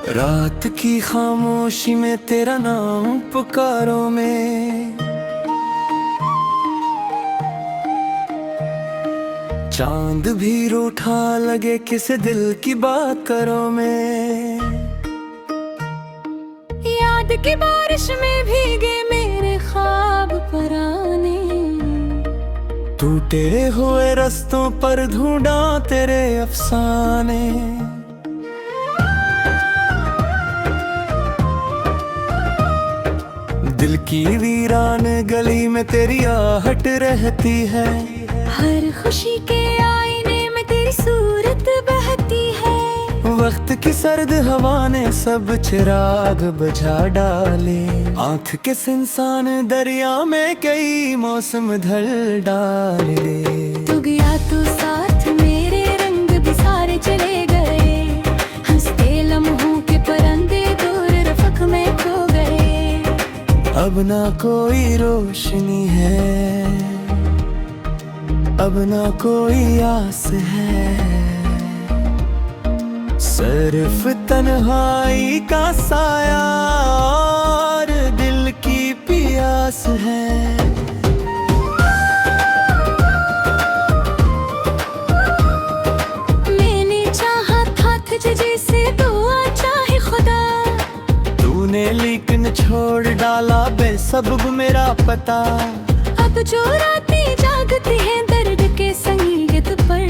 रात की खामोशी में तेरा नाम पुकारो में, चांद भी रूठा लगे किसे दिल की बात करो में। याद की बारिश में भीगे मेरे ख्वाब पराने, टूटे हुए रास्तों पर ढूंढा तेरे अफसाने। दिल की वीरान गली में तेरी आहट रहती है, हर खुशी के आईने में तेरी सूरत बहती है। वक्त की सर्द हवा ने सब चिराग बुझा डाले, आंख के इंसान दरिया में कई मौसम ढल डाले। तू गया तो साथ मेरे रंग भी सारे चले गए, हंसते लम्हों के परंदे दूर रफ़क में खो गए। अब ना कोई रोशनी है, अब ना कोई आस है, सिर्फ तन्हाई का साया और दिल की प्यास है। मैंने चाहा था तुझे जैसे दुआ चाहे खुदा, तूने लेकिन छोड़ डाला बेसब्ब मेरा पता। अब जो रातें जागती हैं दर्द के संगीत पर,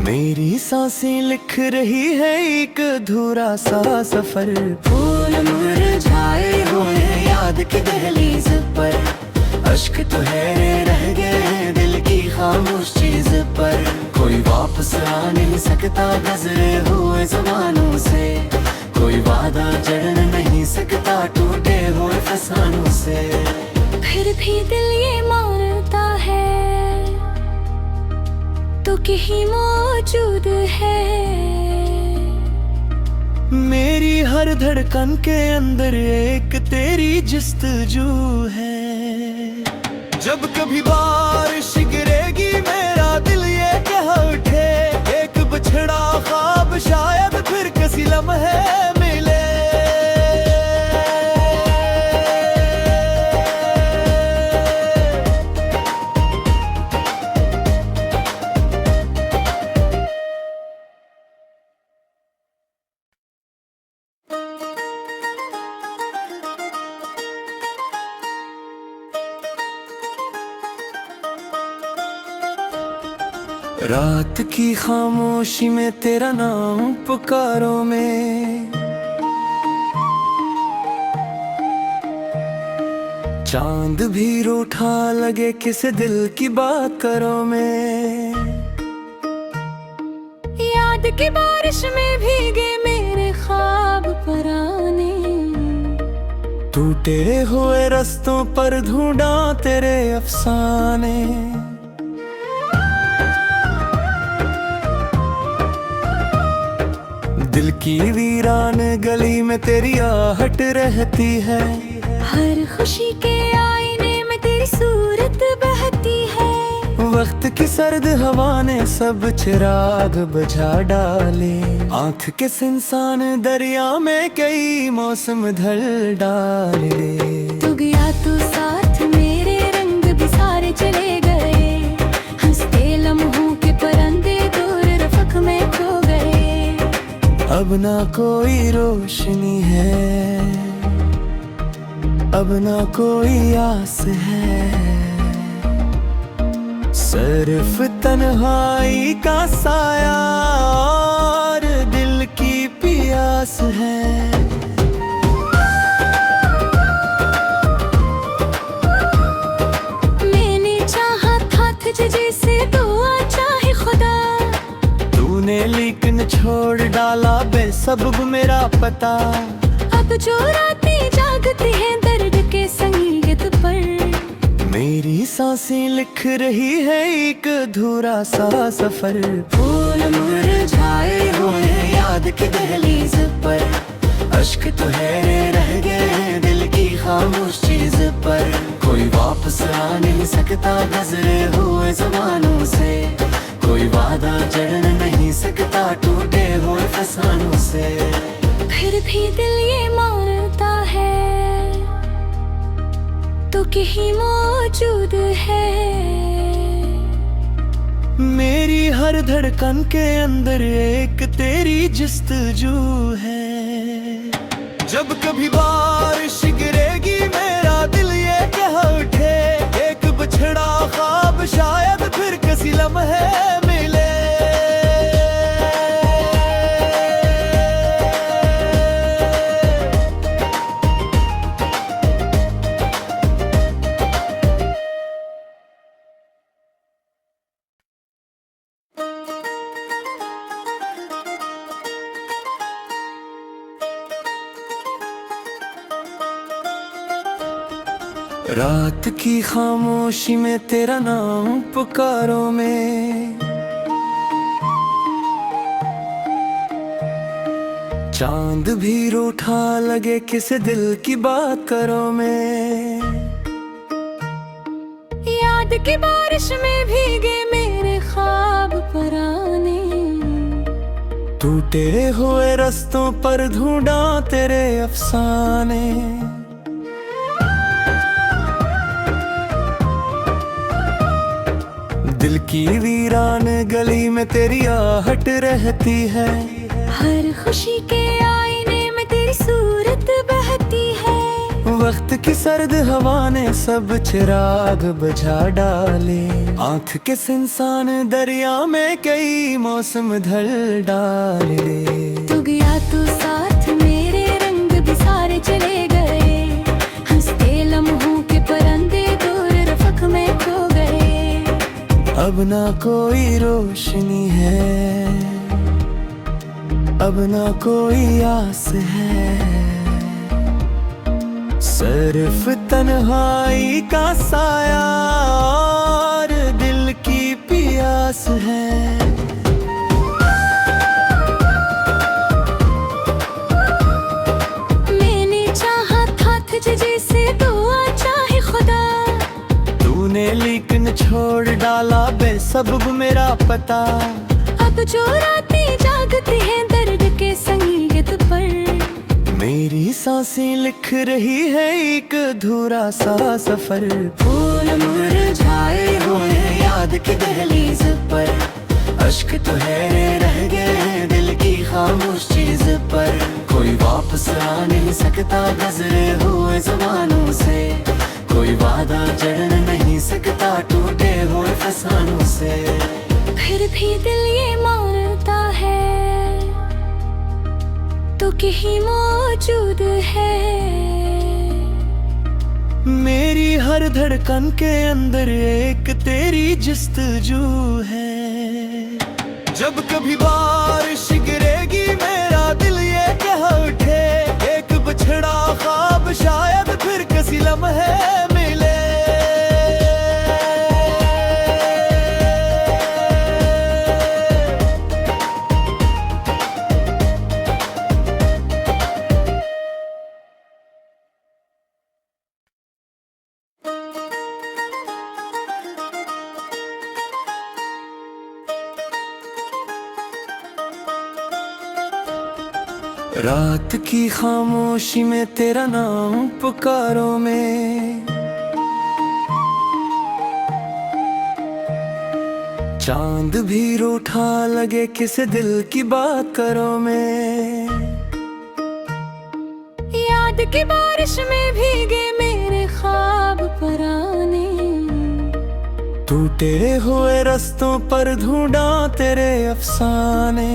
मेरी सांसें लिख रही है एक अधूरा सा सफर। फूल मुरझाए हुए याद की दहलीज पर, अश्क तो ठहरे रह गए दिल की खामोश चीज पर। कोई वापस आ नहीं सकता गुजरे हुए जमानों से, कोई वादा जड़ नहीं सकता टूटे हुए फसानों से। फिर भी दिल ये मानता है तो कहीं मौजूद है। मेरी हर धड़कन के अंदर एक तेरी जिस्तजू है। जब कभी बारिश गिरेगी मेरा दिल ये कह उठे, एक बिछड़ा ख्वाब शायद फिर किसी लम्हे मिले। रात की खामोशी में तेरा नाम पुकारो में, चांद भी रूठा लगे किसे दिल की बात करो में। याद की बारिश में भीगे मेरे ख्वाब पराने, टूटे हुए रास्तों पर ढूंढा तेरे अफसाने। दिल की वीरान गली में तेरी आहट रहती है, हर खुशी के आईने में तेरी सूरत बहती है। वक्त की सर्द हवा ने सब चिराग बुझा डाले, आंख के इंसान दरिया में कई मौसम ढल डाले। तू गया तो साथ मेरे रंग भी सारे चले गए, हंसते लम्हों के परंदे दूर रफ़क में खो गए। अब ना कोई रोशनी है, अब ना कोई आस है, सिर्फ तन्हाई का साया और दिल की प्यास है। मैंने चाहा था तुझे जैसे दुआ चाहे खुदा, तूने लेकिन छोड़ डाला बेसब्ब मेरा पता। अब जो रातें जागती हैं दर्द के संगीत पर, मेरी सांसें लिख रही है एक अधूरा सा सफर। फूल मुरझाए हुए याद की दहलीज पर, अश्क तो ठहरे रह गए दिल की खामोश चीज पर। कोई वापस आ नहीं सकता गुजरे हुए जमानों से, कोई वादा जड़ नहीं सकता टूटे हुए फसानों से। फिर भी दिल ये मानता है तो कहीं मौजूद है। मेरी हर धड़कन के अंदर एक तेरी जस्तजू है। जब कभी बारिश गिरेगी मेरा दिल ये कह उठे, एक बिछड़ा ख्वाब शायद फिर किसी लम्हे मिले। रात की खामोशी में तेरा नाम पुकारों में, चांद भी रूठा लगे किसी दिल की बात करो में। याद की बारिश में भीगे मेरे ख्वाब पराने, टूटे हुए रस्तों पर ढूंढा तेरे अफसाने। दिल की वीरान गली में तेरी आहट रहती है, हर खुशी के आईने में तेरी सूरत बहती है। वक्त की सर्द हवा ने सब चिराग बुझा डाले, आंख के इंसान दरिया में कई मौसम ढल डाले। तू गया तो साथ मेरे रंग भी सारे चले गए, हंसते लम्हों के परंदे दूर रफ़क़ में खो गए। अब ना कोई रोशनी है, अब ना कोई आस है, सिर्फ तन्हाई का साया और दिल की प्यास है। मैंने चाहा था तुझे जैसे दुआ चाहे खुदा, तूने लेकिन छोड़ डाला बेसबब मेरा पता। अब जो रातें जागती हैं दर्द के संगीत पर, मेरी सांसें लिख रही है एक अधूरा सा सफर। फूल मुरझाए हुए याद की दहलीज पर, अश्क तो है रह गए हैं दिल की खामोश चीज पर। कोई वापस आ नहीं सकता गुजरे हुए जमानों से, कोई वादा जड़ नहीं सकता टूटे हुए फसानों से। फिर भी दिल ये मानता है तो कहीं मौजूद है। मेरी हर धड़कन के अंदर एक तेरी जस्तजू है। जब कभी बारिश गिरेगी मेरा दिल ये कह उठे, एक बिछड़ा ख्वाब शायद फिर किसी लम्हे मिले। रात की खामोशी में तेरा नाम पुकारों में, चांद भी रूठा लगे किसी दिल की बात करो में। याद की बारिश में भीगे मेरे ख्वाब पराने, टूटे हुए रस्तों पर ढूंढा तेरे अफसाने।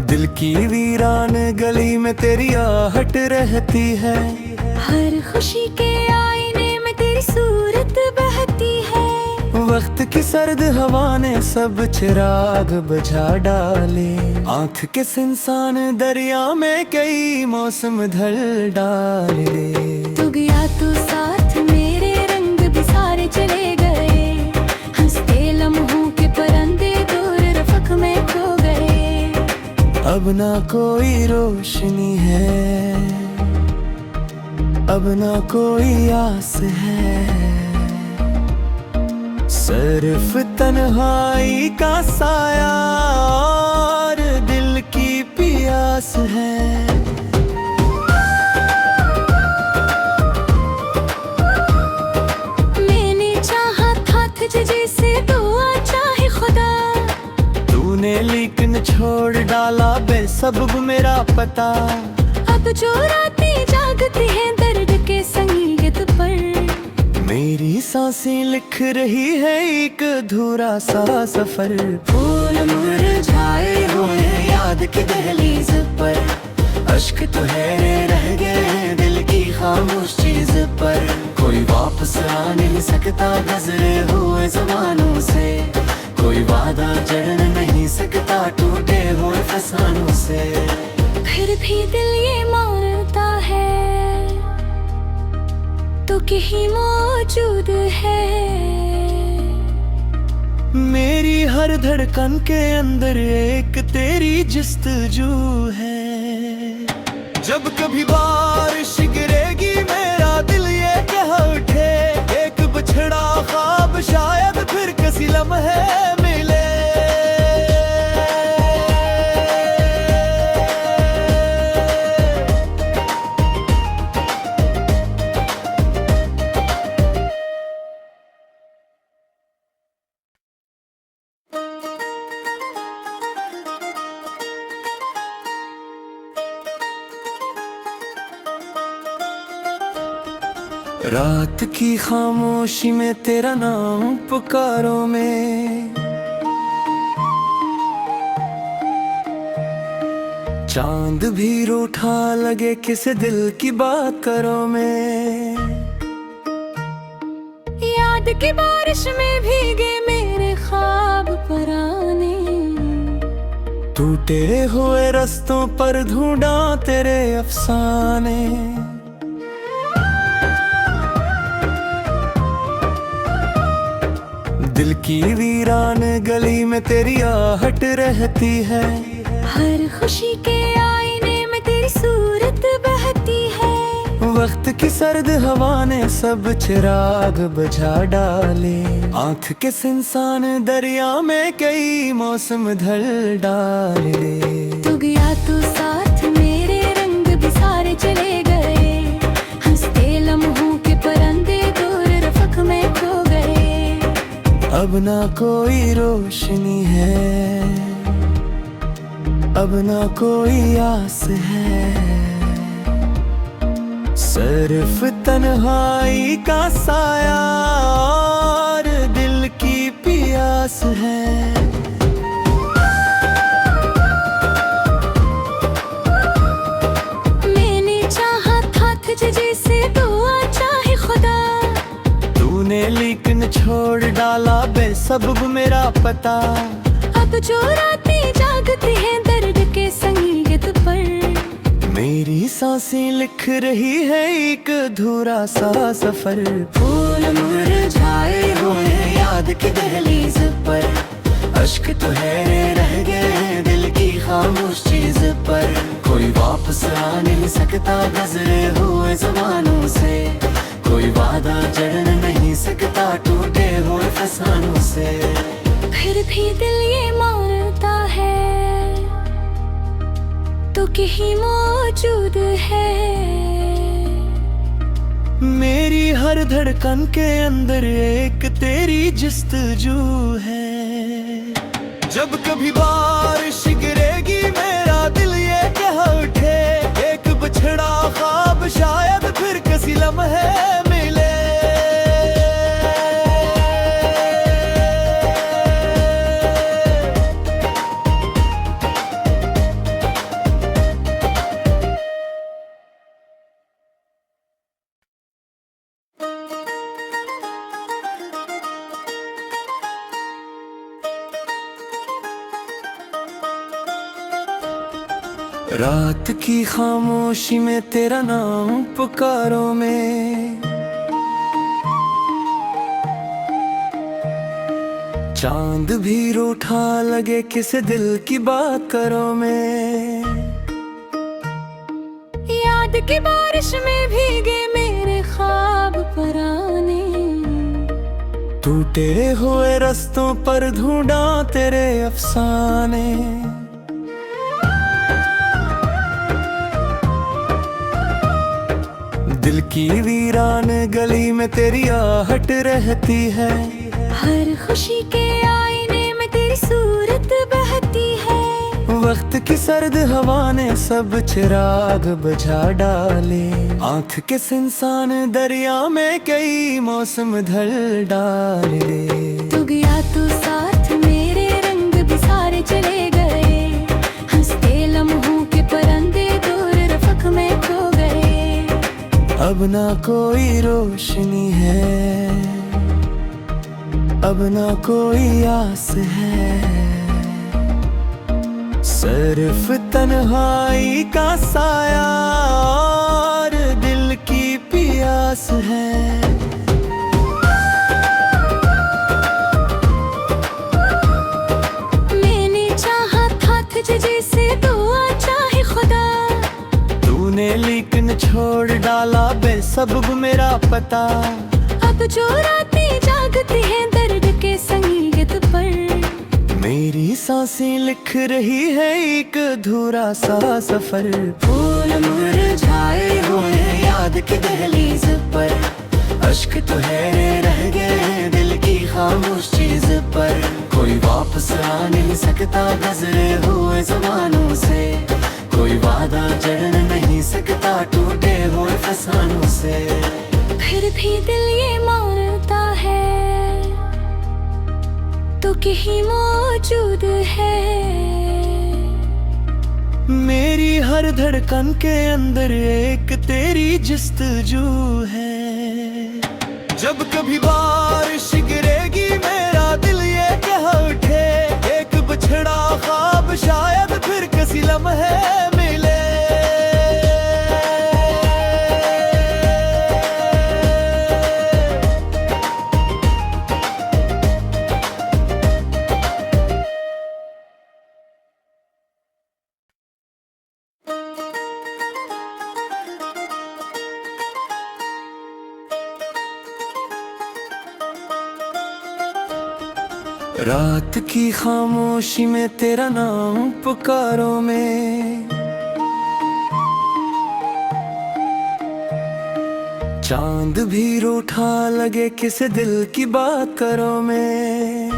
दिल की वीरान गली में तेरी आहट रहती है, हर खुशी के आईने में तेरी सूरत बहती है। वक्त की सर्द हवा ने सब चिराग बुझा डाले, आंख के इंसान दरिया में कई मौसम ढल डाले। तू गया तो साथ मेरे रंग भी सारे चले गए, हंसते लम्हों के परंदे दूर रफ़क़ में खो गए। अब ना कोई रोशनी है, अब ना कोई आस है, सिर्फ तन्हाई का साया और दिल की प्यास है। मैंने चाहा था तुझे जैसे दुआ चाहे खुदा, तूने लेकिन छोड़ डाला बेसबब मेरा पता। अब जो रातें जागती हैं दर्द के संगीत पर, मेरी सांसें लिख रही है एक अधूरा सा सफर। फूल मुरझाए हुए याद की दहलीज पर, अश्क तो है रह गए दिल की खामोश चीज पर। कोई वापस आ नहीं सकता गुजरे हुए जमानों से, कोई वादा जड़ नहीं सकता टूटे हुए फसानों से। फिर भी दिल ये मानता है तो कहीं मौजूद है। मेरी हर धड़कन के अंदर एक तेरी जिस्तजू है। जब कभी बारिश गिरेगी मेरा दिल ये कह उठे, एक बिछड़ा ख्वाब शायद फिर किसी लम्हे मिले। रात की खामोशी में तेरा नाम पुकारो में, चांद भी रूठा लगे किसी दिल की बात करो में। याद की बारिश में भीगे मेरे ख्वाब पराने, टूटे हुए रास्तों पर ढूंढा तेरे अफसाने। दिल की वीरान गली में तेरी आहट रहती है, हर खुशी के आईने में तेरी सूरत बहती है। वक्त की सर्द हवा ने सब चिराग बुझा डाले, आंख के इंसान दरिया में कई मौसम ढल डाले। तू गया तो साथ मेरे रंग भी सारे चले गए, हंसते लम्हों के परंदे दूर रफ़क में खो गए। अब ना कोई रोशनी है, अब ना कोई आस है, सिर्फ तन्हाई का साया और दिल की प्यास है। मैंने चाहा था तुझे जैसे दुआ चाहे खुदा, तूने लेकिन छोड़ डाला बेसबब मेरा पता। अब जो रातें जागती हैं दर्द के संगीत पर, मेरी सांसें लिख रही है एक अधूरा सा सफर। फूल मुरझाए हुए याद की दहलीज पर, अश्क तो है रह गए दिल की खामोश चीज पर। कोई वापस आ नहीं सकता गुजरे हुए जमानों से, कोई वादा जड़ नहीं सकता टूटे हुए फसानों से। फिर भी दिल ये मानता है तो कहीं मौजूद है। मेरी हर धड़कन के अंदर एक तेरी जिस्तजू है। जब कभी बारिश गिरेगी मेरा दिल ये कह उठे, एक बिछड़ा ख्वाब शायद फिर किसी लम्हे मिले। रात की खामोशी में तेरा नाम पुकारो में, चांद भी रूठा लगे किसी दिल की बात करो में। याद की बारिश में भीगे मेरे ख्वाब पराने, टूटे हुए रास्तों पर ढूंढा तेरे अफसाने, दिल की वीरान गली में तेरी आहट रहती है। हर खुशी के आईने में तेरी सूरत बहती है। वक्त की सर्द हवा ने सब चिराग बुझा डाले, आंख के इंसान दरिया में कई मौसम ढल डाले। तू गया तो साथ मेरे रंग भी सारे चले गए, हंसते लम्हों के परंदे दूर रफ़क़ में खो गए। अब ना कोई रोशनी है, अब ना कोई आस है, सिर्फ तन्हाई का साया और दिल की प्यास है। मैंने चाहा था तुझे जैसे दुआ चाहे खुदा, तूने लेकिन छोड़ डाला बेसबब मेरा पता। अब जो रातें जागती हैं दर्द के संगीत पर, मेरी सांसें लिख रही है एक अधूरा सा सफर। फूल मुरझाए हुए याद की दहलीज पर, अश्क तो है रह गए दिल की खामोश चीज पर। कोई वापस आ नहीं सकता गुजरे हुए जमानों से, कोई वादा जड़ नहीं सकता टूटे हुए फसानों से। फिर भी दिल ये मानता है तो कहीं मौजूद है। मेरी हर धड़कन के अंदर एक तेरी जिस्तजू है। जब कभी बारिश गिरेगी मेरा दिल ये कह उठे, एक बिछड़ा ख्वाब शायद फिर किसी लम्हे मिले। रात की खामोशी में तेरा नाम पुकारो में, चांद भी रूठा लगे किसे दिल की बात करो में।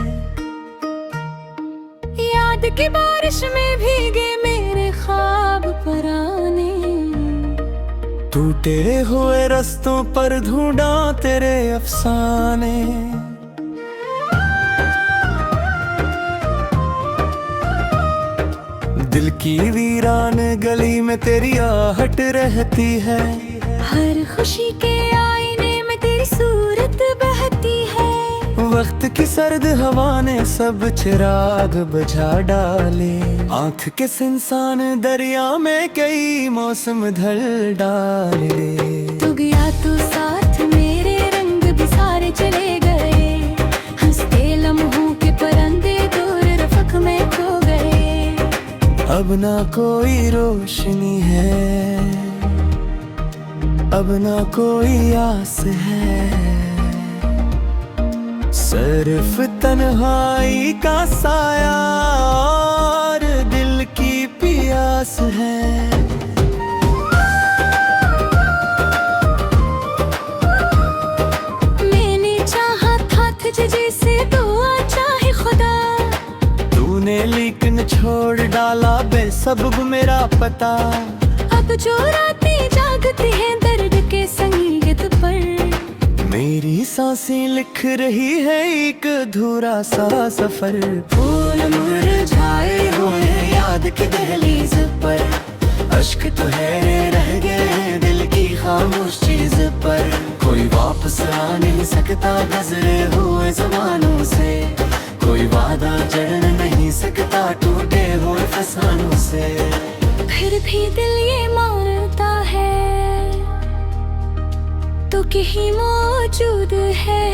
याद की बारिश में भीगे मेरे ख्वाब पराने, टूटे हुए रास्तों पर ढूंढा तेरे अफसाने। दिल की वीरान गली में तेरी आहट रहती है। हर खुशी के आईने में तेरी सूरत बहती है। वक्त की सर्द हवा ने सब चिराग बुझा डाले, आंख के इंसान दरिया में कई मौसम ढल डाले। तू गया तो साथ मेरे रंग भी सारे चले गए, हंसते लम्हों के परंदे दूर रफ़क़ में खो गए। अब ना कोई रोशनी है, अब ना कोई आस है, सिर्फ तन्हाई का साया और दिल की प्यास है। मैंने चाहा था तुझे जैसे दुआ चाहे खुदा, तूने लेकिन छोड़ डाला बेसबब मेरा पता। अब जो रातें जागती हैं दर्द के संगीत पर, मेरी सांसें लिख रही है एक अधूरा सा सफर। फूल मुरझाए हुए याद की दहलीज पर, अश्क तो है रह गए दिल की खामोश चीज पर। कोई वापस आ नहीं सकता गुजरे हुए जमानों से, कोई वादा जड़ नहीं सकता टूटे हुए फसानों से। फिर भी दिल ये मानता है तो कहीं मौजूद है।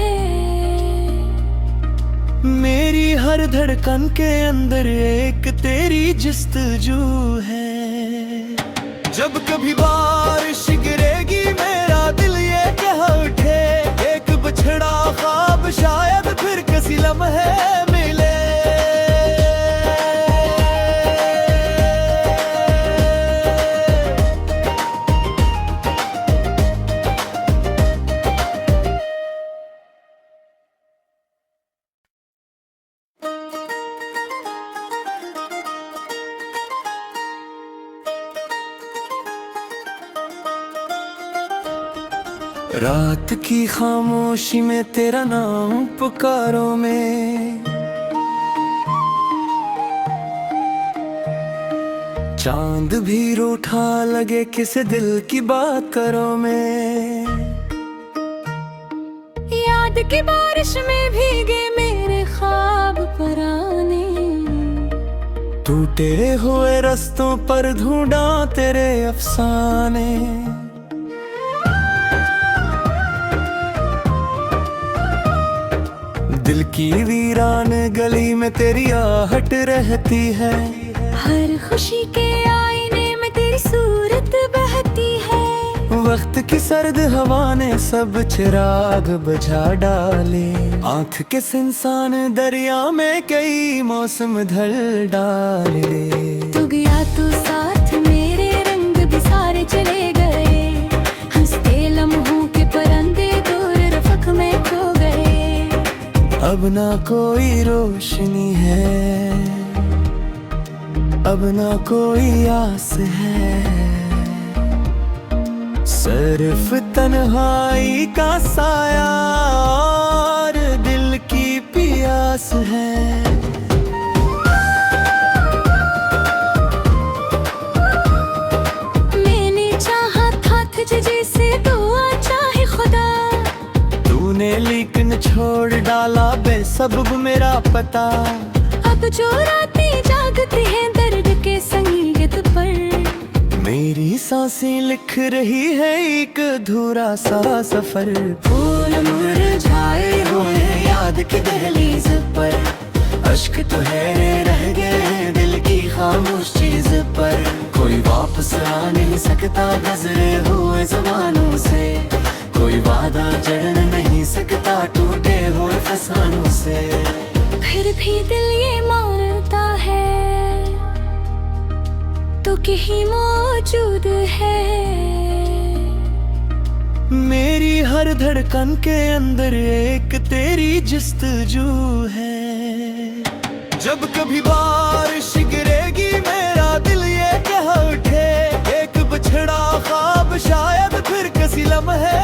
मेरी हर धड़कन के अंदर एक तेरी जिस्तजू है। जब कभी बारिश गिरेगी मेरा दिल ये कह उठे, एक बिछड़ा ख्वाब शायद रात की खामोशी में तेरा नाम पुकारो में, चांद भी रूठा लगे किसे दिल की बात करो में। याद की बारिश में भीगे मेरे ख्वाब पराने, टूटे हुए रास्तों पर ढूंढा तेरे अफसाने। दिल की वीरान गली में तेरी आहट रहती है, हर खुशी के आईने में तेरी सूरत बहती है। वक्त की सर्द हवा ने सब चिराग बुझा डाले, आंख के इंसान दरिया में कई मौसम ढल डाले। तू गया तू साथ मेरे रंग भी सारे चले गए, हंसते लम्हों के परंदे दूर रफ़क़ में खो गए। अब ना कोई रोशनी है, अब ना कोई आस है, सिर्फ तन्हाई का साया और दिल की प्यास है। मैंने चाहा था तुझे जैसे दुआ चाहे खुदा, तूने लेकिन छोड़ डाला बेसबब मेरा पता। अब जो रातें जागती हैं दर्द के संगीत पर, मेरी सांसें लिख रही है एक अधूरा सा सफर। फूल मुरझाए हुए याद की दहलीज पर, अश्क तो ठहरे रह गए हैं दिल की खामोश चीज पर। कोई वापस आ नहीं सकता गुजरे हुए जमानों से, कोई वादा जड़ नहीं सकता टूटे हुए फसानों से। फिर भी दिल ये मानता है तो कहीं मौजूद है। मेरी हर धड़कन के अंदर एक तेरी जिस्तजू है। जब कभी बारिश गिरेगी मेरा दिल ये कह उठे, एक बिछड़ा ख्वाब शायद फिर किसी लम्हे